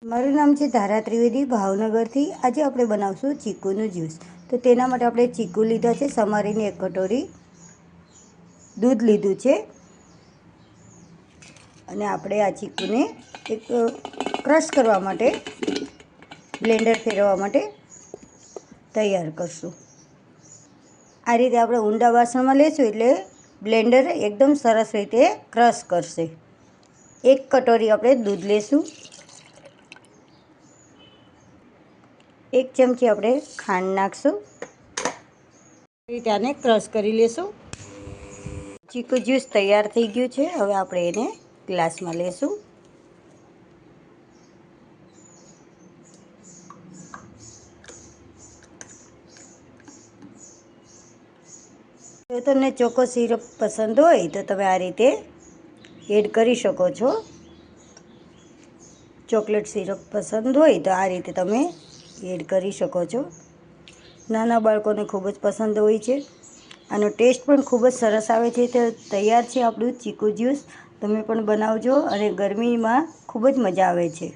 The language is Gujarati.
મારું નામ છે ધારા ત્રિવેદી, ભાવનગરથી। આજે આપણે બનાવશું ચીકુનું જ્યુસ। તો તેના માટે આપણે ચીકુ લીધા છે, સમારીને 1 કટોરી દૂધ લીધું છે અને આપણે આ ચીકુને એક ક્રશ કરવા માટે બ્લેન્ડર ફેરવવા માટે તૈયાર કરશું। આ રીતે આપણે ઊંડા વાસણમાં લેશું એટલે બ્લેન્ડર એકદમ સરસ રીતે ક્રશ કરશે। 1 કટોરી આપણે દૂધ લેશું, 1 ચમચી આપણે ખાંડ નાખશું, રીતે આને ક્રશ કરી લેશું। ચીકુ જ્યુસ તૈયાર થઈ ગયું છે। હવે આપણે એને ગ્લાસમાં લેશું। જો તમને ચોકો સિરપ પસંદ હોય તો તમે આ રીતે એડ કરી શકો છો। ચોકલેટ સિરપ પસંદ હોય તો આ રીતે તમે એડ કરી શકો છો। નાના બાળકોને ખૂબ જ પસંદ હોય છે। આનો ટેસ્ટ પણ ખૂબ જ સરસ આવે છે। તો તૈયાર છે આપણું ચીકુ જ્યુસ। તમે પણ બનાવજો અને ગરમીમાં ખૂબ જ મજા આવે છે।